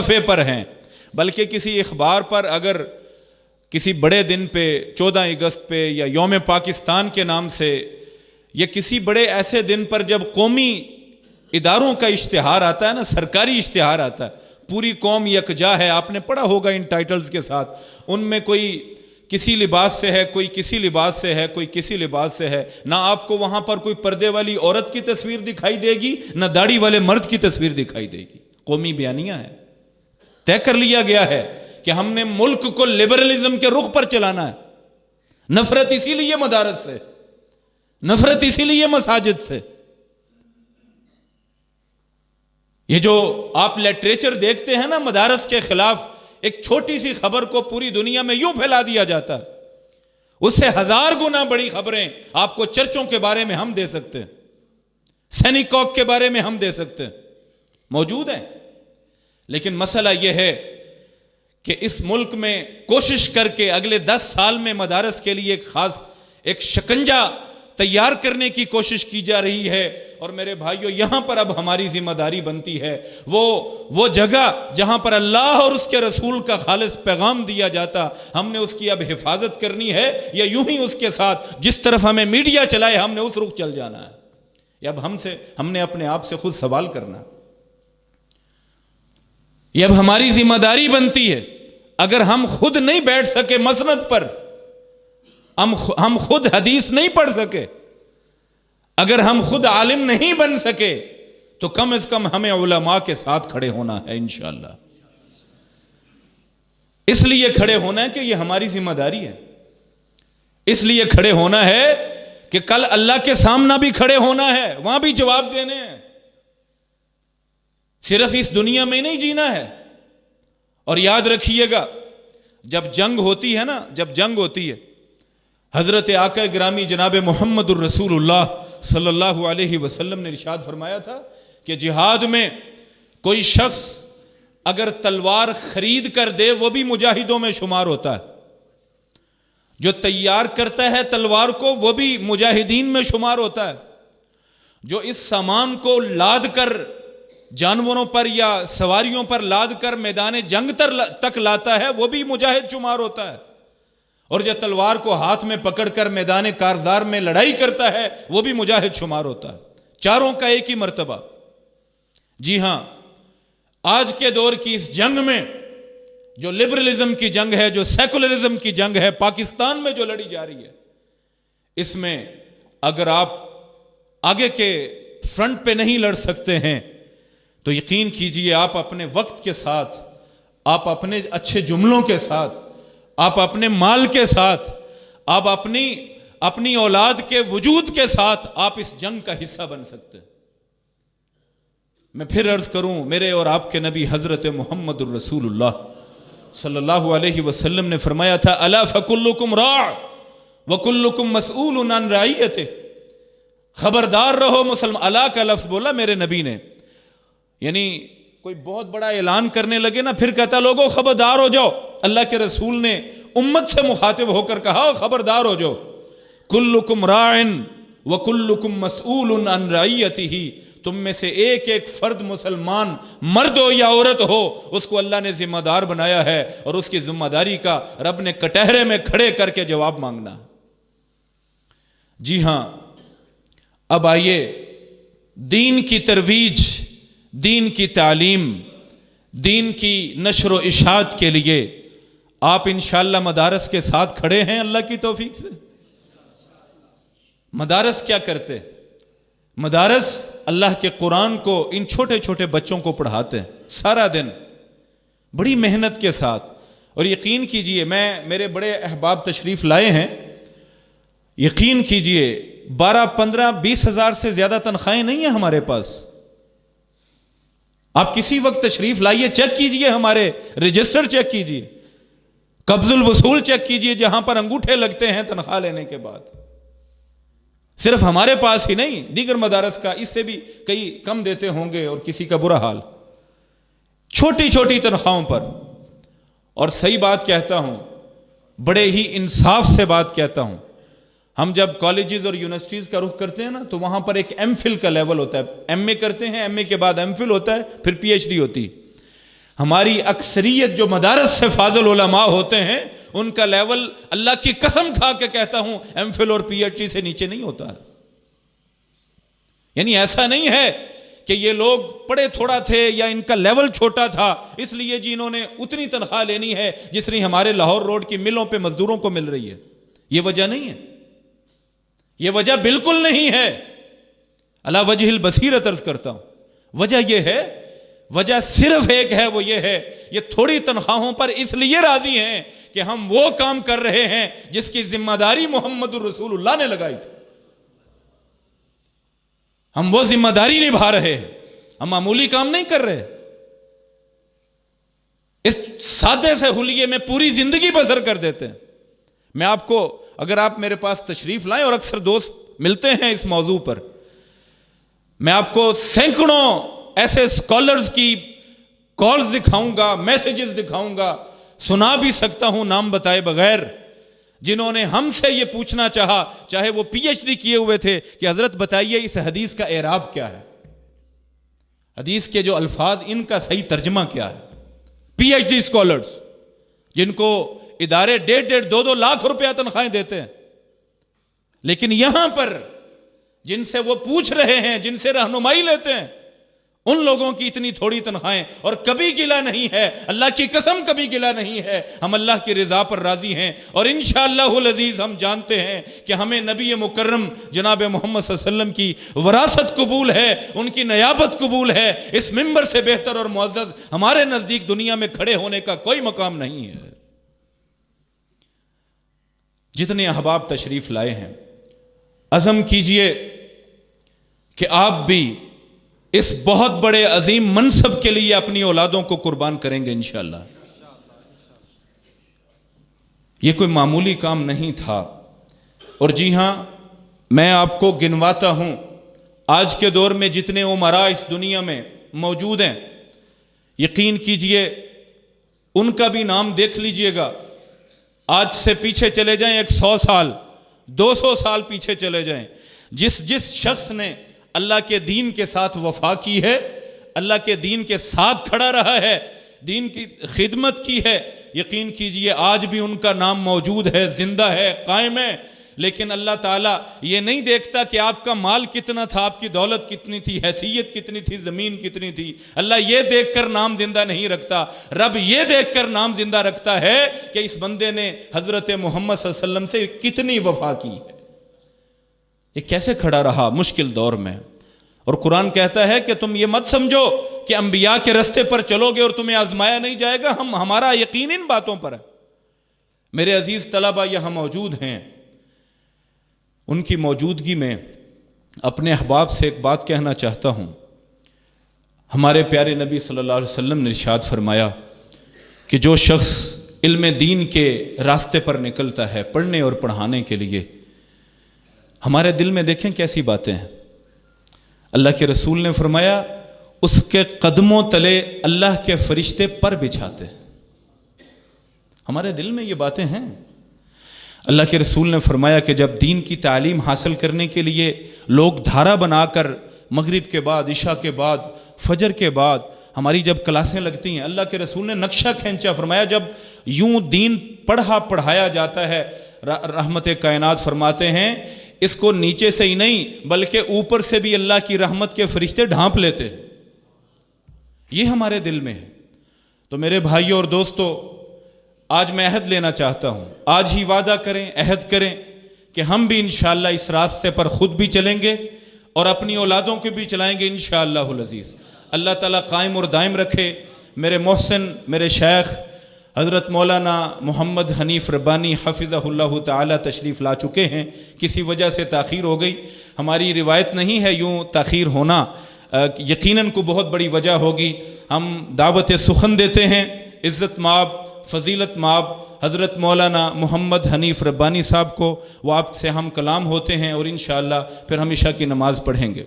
صفحے پر ہیں، بلکہ کسی اخبار پر اگر کسی بڑے دن پہ 14 اگست پہ یا یوم پاکستان کے نام سے یا کسی بڑے ایسے دن پر جب قومی اداروں کا اشتہار آتا ہے نا، سرکاری اشتہار آتا ہے، پوری قوم یکجا ہے، آپ نے پڑھا ہوگا ان ٹائٹلز کے ساتھ، ان میں کوئی کسی لباس سے ہے، کوئی کسی لباس سے ہے، کوئی کسی لباس سے ہے، نہ آپ کو وہاں پر کوئی پردے والی عورت کی تصویر دکھائی دے گی، نہ داڑھی والے مرد کی تصویر دکھائی دے گی۔ قومی بیانیہ ہے، طے کر لیا گیا ہے کہ ہم نے ملک کو لبرلزم کے رخ پر چلانا ہے۔ نفرت اسی لیے مدارس سے، نفرت اسی لیے مساجد سے۔ یہ جو آپ لٹریچر دیکھتے ہیں نا مدارس کے خلاف، ایک چھوٹی سی خبر کو پوری دنیا میں یوں پھیلا دیا جاتا ہے، اس سے 1000 گنا بڑی خبریں آپ کو چرچوں کے بارے میں ہم دے سکتے ہیں، سینیکوک کے بارے میں ہم دے سکتے ہیں، موجود ہیں۔ لیکن مسئلہ یہ ہے کہ اس ملک میں کوشش کر کے اگلے 10 سال میں مدارس کے لیے ایک خاص ایک شکنجہ تیار کرنے کی کوشش کی جا رہی ہے، اور میرے بھائیوں یہاں پر اب ہماری ذمہ داری بنتی ہے، وہ جگہ جہاں پر اللہ اور اس کے رسول کا خالص پیغام دیا جاتا، ہم نے اس کی اب حفاظت کرنی ہے، یا یوں ہی اس کے ساتھ جس طرف ہمیں میڈیا چلائے ہم نے اس رخ چل جانا ہے؟ یہ اب ہم نے اپنے آپ سے خود سوال کرنا، یہ اب ہماری ذمہ داری بنتی ہے۔ اگر ہم خود نہیں بیٹھ سکے مسند پر، ہم خود حدیث نہیں پڑھ سکے، اگر ہم خود عالم نہیں بن سکے، تو کم از کم ہمیں علماء کے ساتھ کھڑے ہونا ہے انشاءاللہ۔ اس لیے کھڑے ہونا ہے کہ یہ ہماری ذمہ داری ہے، اس لیے کھڑے ہونا ہے کہ کل اللہ کے سامنے بھی کھڑے ہونا ہے، وہاں بھی جواب دینے ہیں، صرف اس دنیا میں نہیں جینا ہے۔ اور یاد رکھیے گا جب جنگ ہوتی ہے نا، جب جنگ ہوتی ہے، حضرت آقا گرامی جناب محمد الرسول اللہ صلی اللہ علیہ وسلم نے ارشاد فرمایا تھا کہ جہاد میں کوئی شخص اگر تلوار خرید کر دے وہ بھی مجاہدوں میں شمار ہوتا ہے، جو تیار کرتا ہے تلوار کو وہ بھی مجاہدین میں شمار ہوتا ہے، جو اس سامان کو لاد کر جانوروں پر یا سواریوں پر لاد کر میدان جنگ تک لاتا ہے وہ بھی مجاہد شمار ہوتا ہے، اور جو تلوار کو ہاتھ میں پکڑ کر میدان کارزار میں لڑائی کرتا ہے وہ بھی مجاہد شمار ہوتا ہے، چاروں کا ایک ہی مرتبہ۔ جی ہاں، آج کے دور کی اس جنگ میں جو لبرلزم کی جنگ ہے، جو سیکولرزم کی جنگ ہے، پاکستان میں جو لڑی جا رہی ہے، اس میں اگر آپ آگے کے فرنٹ پہ نہیں لڑ سکتے ہیں تو یقین کیجئے آپ اپنے وقت کے ساتھ، آپ اپنے اچھے جملوں کے ساتھ، آپ اپنے مال کے ساتھ، آپ اپنی اولاد کے وجود کے ساتھ آپ اس جنگ کا حصہ بن سکتے ہیں۔ میں پھر عرض کروں، میرے اور آپ کے نبی حضرت محمد الرسول اللہ صلی اللہ علیہ وسلم نے فرمایا تھا الا فکلکم راع وکلکم مسئول عن رعیتہ، خبردار رہو مسلمان۔ الا کا لفظ بولا میرے نبی نے، یعنی کوئی بہت بڑا اعلان کرنے لگے نا پھر کہتا لوگوں خبردار ہو جاؤ، اللہ کے رسول نے امت سے مخاطب ہو کر کہا خبردار ہو جاؤ، کلکم راع وکلکم مسئول عن رعیتہ، تم میں سے ایک ایک فرد مسلمان مرد ہو یا عورت ہو اس کو اللہ نے ذمہ دار بنایا ہے، اور اس کی ذمہ داری کا رب نے کٹہرے میں کھڑے کر کے جواب مانگنا۔ جی ہاں، اب آئیے دین کی ترویج، دین کی تعلیم، دین کی نشر و اشاعت کے لیے آپ انشاءاللہ مدارس کے ساتھ کھڑے ہیں اللہ کی توفیق سے۔ مدارس کیا کرتے؟ مدارس اللہ کے قرآن کو ان چھوٹے چھوٹے بچوں کو پڑھاتے ہیں سارا دن بڑی محنت کے ساتھ، اور یقین کیجئے میرے بڑے احباب تشریف لائے ہیں، یقین کیجئے 12 15 20 ہزار سے زیادہ تنخواہیں نہیں ہیں ہمارے پاس۔ آپ کسی وقت تشریف لائیے، چیک کیجئے، ہمارے رجسٹر چیک کیجئے، قبض الوصول چیک کیجئے، جہاں پر انگوٹھے لگتے ہیں تنخواہ لینے کے بعد۔ صرف ہمارے پاس ہی نہیں، دیگر مدارس کا اس سے بھی کئی کم دیتے ہوں گے، اور کسی کا برا حال، چھوٹی چھوٹی تنخواہوں پر۔ اور صحیح بات کہتا ہوں، بڑے ہی انصاف سے بات کہتا ہوں، ہم جب کالجز اور یونیورسٹیز کا رخ کرتے ہیں نا تو وہاں پر ایک ایم فل کا لیول ہوتا ہے، ایم اے کرتے ہیں، ایم اے کے بعد ایم فل ہوتا ہے، پھر پی ایچ ڈی ہوتی ہے۔ ہماری اکثریت جو مدارس سے فاضل علماء ہوتے ہیں ان کا لیول اللہ کی قسم کھا کے کہتا ہوں ایم فل اور پی ایچ ڈی سے نیچے نہیں ہوتا ہے. یعنی ایسا نہیں ہے کہ یہ لوگ پڑھے تھوڑا تھے یا ان کا لیول چھوٹا تھا اس لیے جی انہوں نے اتنی تنخواہ لینی ہے جتنی ہمارے لاہور روڈ کی ملوں پہ مزدوروں کو مل رہی ہے. یہ وجہ نہیں ہے, یہ وجہ بالکل نہیں ہے. اللہ وجہ البصیرت عرض کرتا ہوں, وجہ یہ ہے, وجہ صرف ایک ہے, وہ یہ ہے یہ تھوڑی تنخواہوں پر اس لیے راضی ہیں کہ ہم وہ کام کر رہے ہیں جس کی ذمہ داری محمد الرسول اللہ نے لگائی تھی. ہم وہ ذمہ داری نبھا رہے ہیں, ہم معمولی کام نہیں کر رہے. اس سادے سے حلیے میں پوری زندگی بسر کر دیتے ہیں. میں آپ کو, اگر آپ میرے پاس تشریف لائیں, اور اکثر دوست ملتے ہیں اس موضوع پر, میں آپ کو سینکڑوں ایسے اسکالرز کی کالز دکھاؤں گا, میسیجز دکھاؤں گا, سنا بھی سکتا ہوں نام بتائے بغیر, جنہوں نے ہم سے یہ پوچھنا چاہا, چاہے وہ پی ایچ ڈی کیے ہوئے تھے, کہ حضرت بتائیے اس حدیث کا اعراب کیا ہے, حدیث کے جو الفاظ ان کا صحیح ترجمہ کیا ہے. پی ایچ ڈی اسکالرز جن کو ادارے 1.5-2 لاکھ روپیہ تنخواہیں دیتے ہیں, لیکن یہاں پر جن سے وہ پوچھ رہے ہیں, جن سے رہنمائی لیتے ہیں, ان لوگوں کی اتنی تھوڑی تنخواہیں, اور کبھی گلہ نہیں ہے, اللہ کی قسم کبھی گلہ نہیں ہے. ہم اللہ کی رضا پر راضی ہیں, اور انشاءاللہ العزیز ہم جانتے ہیں کہ ہمیں نبی مکرم جناب محمد صلی اللہ علیہ وسلم کی وراثت قبول ہے, ان کی نیابت قبول ہے. اس منبر سے بہتر اور معزز ہمارے نزدیک دنیا میں کھڑے ہونے کا کوئی مقام نہیں ہے. جتنے احباب تشریف لائے ہیں, عزم کیجئے کہ آپ بھی اس بہت بڑے عظیم منصب کے لیے اپنی اولادوں کو قربان کریں گے انشاءاللہ. یہ کوئی معمولی کام نہیں تھا. اور جی ہاں, میں آپ کو گنواتا ہوں, آج کے دور میں جتنے امراء اس دنیا میں موجود ہیں, یقین کیجئے ان کا بھی نام دیکھ لیجئے گا. آج سے پیچھے چلے جائیں 100 سال 200 سال پیچھے چلے جائیں, جس شخص نے اللہ کے دین کے ساتھ وفا کی ہے, اللہ کے دین کے ساتھ کھڑا رہا ہے, دین کی خدمت کی ہے, یقین کیجئے آج بھی ان کا نام موجود ہے, زندہ ہے, قائم ہے. لیکن اللہ تعالیٰ یہ نہیں دیکھتا کہ آپ کا مال کتنا تھا, آپ کی دولت کتنی تھی, حیثیت کتنی تھی, زمین کتنی تھی. اللہ یہ دیکھ کر نام زندہ نہیں رکھتا. رب یہ دیکھ کر نام زندہ رکھتا ہے کہ اس بندے نے حضرت محمد صلی اللہ علیہ وسلم سے کتنی وفا کی ہے, یہ کیسے کھڑا رہا مشکل دور میں. اور قرآن کہتا ہے کہ تم یہ مت سمجھو کہ انبیاء کے رستے پر چلو گے اور تمہیں آزمایا نہیں جائے گا. ہمارا یقین ان باتوں پر ہے. میرے عزیز طلبہ یہاں موجود ہیں, ان کی موجودگی میں اپنے احباب سے ایک بات کہنا چاہتا ہوں. ہمارے پیارے نبی صلی اللہ علیہ وسلم نے ارشاد فرمایا کہ جو شخص علم دین کے راستے پر نکلتا ہے پڑھنے اور پڑھانے کے لیے, ہمارے دل میں دیکھیں کیسی باتیں ہیں. اللہ کے رسول نے فرمایا اس کے قدموں تلے اللہ کے فرشتے پر بچھاتے ہیں. ہمارے دل میں یہ باتیں ہیں. اللہ کے رسول نے فرمایا کہ جب دین کی تعلیم حاصل کرنے کے لیے لوگ دھارا بنا کر مغرب کے بعد, عشاء کے بعد, فجر کے بعد ہماری جب کلاسیں لگتی ہیں, اللہ کے رسول نے نقشہ کھینچا, فرمایا جب یوں دین پڑھایا جاتا ہے, رحمت کائنات فرماتے ہیں اس کو نیچے سے ہی نہیں بلکہ اوپر سے بھی اللہ کی رحمت کے فرشتے ڈھانپ لیتے ہیں. یہ ہمارے دل میں ہے. تو میرے بھائیوں اور دوستو, آج میں عہد لینا چاہتا ہوں, آج ہی وعدہ کریں, عہد کریں کہ ہم بھی انشاءاللہ اس راستے پر خود بھی چلیں گے اور اپنی اولادوں کو بھی چلائیں گے انشاءاللہ العزیز. اللہ تعالیٰ قائم اور دائم رکھے. میرے محسن, میرے شیخ حضرت مولانا محمد حنیف ربانی حفظہ اللہ تعالیٰ تشریف لا چکے ہیں. کسی وجہ سے تاخیر ہو گئی, ہماری روایت نہیں ہے یوں تاخیر ہونا, یقیناً کو بہت بڑی وجہ ہوگی. ہم دعوت سخن دیتے ہیں عزت مآب فضیلت مآب حضرت مولانا محمد حنیف ربانی صاحب کو, وہ آپ سے ہم کلام ہوتے ہیں اور انشاءاللہ پھر ہم عشاء کی نماز پڑھیں گے.